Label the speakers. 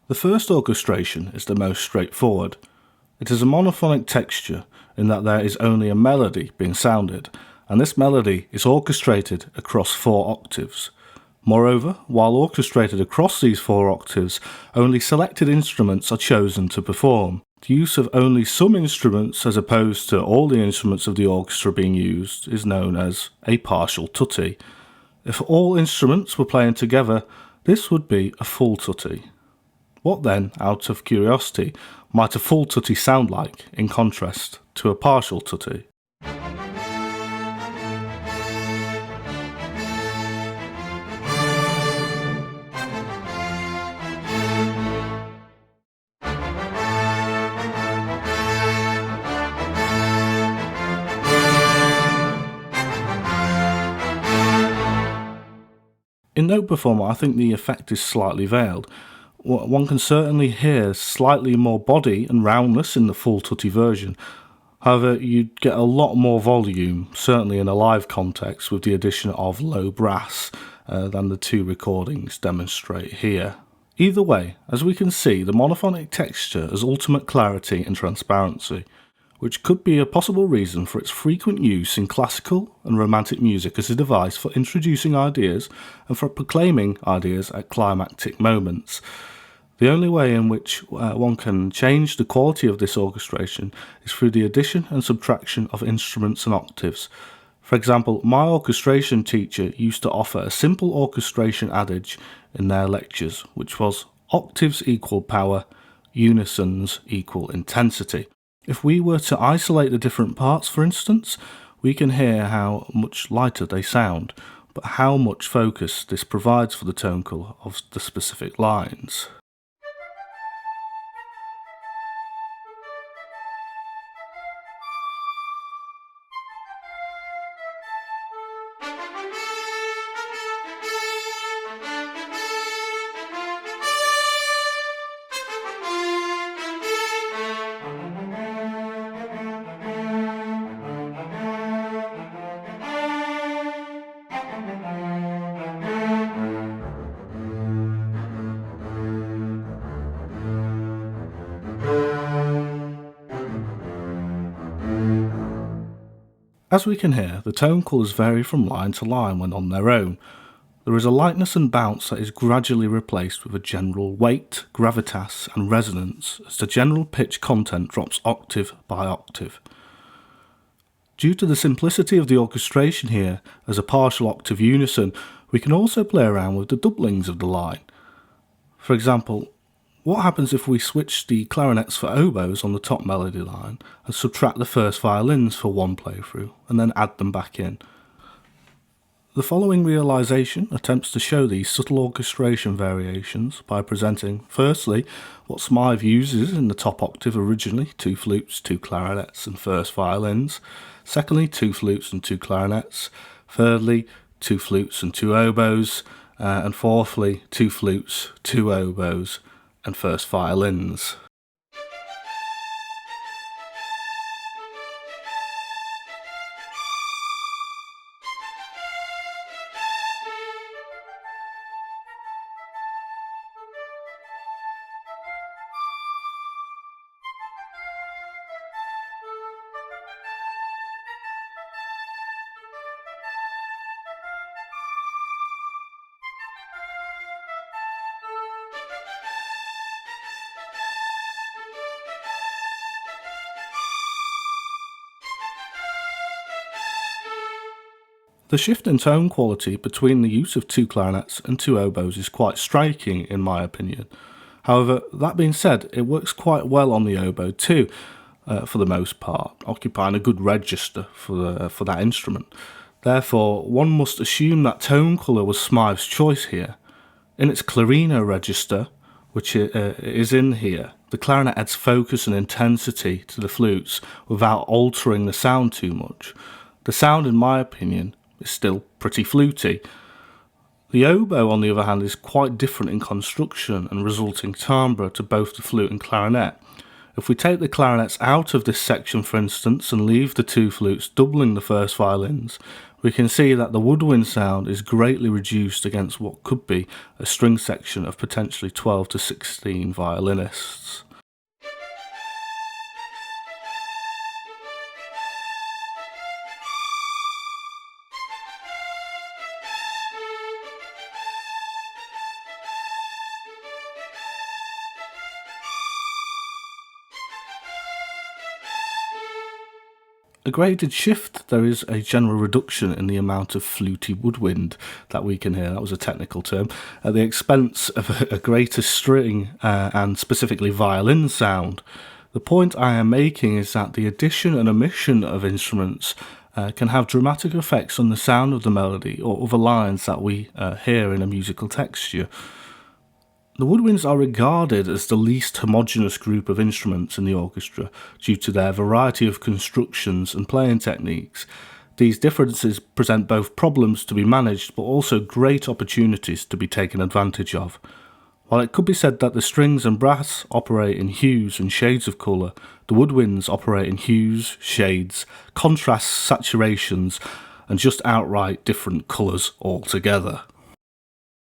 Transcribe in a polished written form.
Speaker 1: The first orchestration is the most straightforward. It is a monophonic texture in that there is only a melody being sounded, and this melody is orchestrated across 4 octaves. Moreover, while orchestrated across these 4 octaves, only selected instruments are chosen to perform. The use of only some instruments as opposed to all the instruments of the orchestra being used is known as a partial-tutti. If all instruments were playing together, this would be a full-tutti. What then, out of curiosity, might a full-tutti sound like in contrast to a partial-tutti? In Note Performer, I think the effect is slightly veiled. One can certainly hear slightly more body and roundness in the full tutti version. However, you'd get a lot more volume, certainly in a live context, with the addition of low brass than the 2 recordings demonstrate here. Either way, as we can see, the monophonic texture has ultimate clarity and transparency, which could be a possible reason for its frequent use in classical and romantic music as a device for introducing ideas and for proclaiming ideas at climactic moments. The only way in which one can change the quality of this orchestration is through the addition and subtraction of instruments and octaves. For example, my orchestration teacher used to offer a simple orchestration adage in their lectures, which was octaves equal power, unisons equal intensity. If we were to isolate the different parts, for instance, we can hear how much lighter they sound, but how much focus this provides for the tone colour of the specific lines. As we can hear, the tone colours vary from line to line when on their own. There is a lightness and bounce that is gradually replaced with a general weight, gravitas and resonance as the general pitch content drops octave by octave. Due to the simplicity of the orchestration here as a partial octave unison, we can also play around with the doublings of the line. For example, what happens if we switch the clarinets for oboes on the top melody line and subtract the first violins for one playthrough and then add them back in? The following realisation attempts to show these subtle orchestration variations by presenting, firstly, what Smyth uses in the top octave originally, 2 flutes, 2 clarinets and first violins, secondly 2 flutes and 2 clarinets, thirdly 2 flutes and 2 oboes, and fourthly 2 flutes, 2 oboes and first violins. The shift in tone quality between the use of 2 clarinets and 2 oboes is quite striking in my opinion. However, that being said, it works quite well on the oboe too, for the most part, occupying a good register for that instrument. Therefore, one must assume that tone colour was Smyth's choice here. In its clarino register, which is in here, the clarinet adds focus and intensity to the flutes without altering the sound too much. The sound, in my opinion, is still pretty fluty. The oboe, on the other hand, is quite different in construction and resulting timbre to both the flute and clarinet. If we take the clarinets out of this section, for instance, and leave the 2 flutes doubling the first violins, we can see that the woodwind sound is greatly reduced against what could be a string section of potentially 12 to 16 violinists. A graded shift, there is a general reduction in the amount of fluty woodwind that we can hear, that was a technical term, at the expense of a greater string and specifically violin sound. The point I am making is that the addition and omission of instruments can have dramatic effects on the sound of the melody or other lines that we hear in a musical texture. The woodwinds are regarded as the least homogeneous group of instruments in the orchestra due to their variety of constructions and playing techniques. These differences present both problems to be managed but also great opportunities to be taken advantage of. While it could be said that the strings and brass operate in hues and shades of colour, the woodwinds operate in hues, shades, contrasts, saturations, and just outright different colours altogether.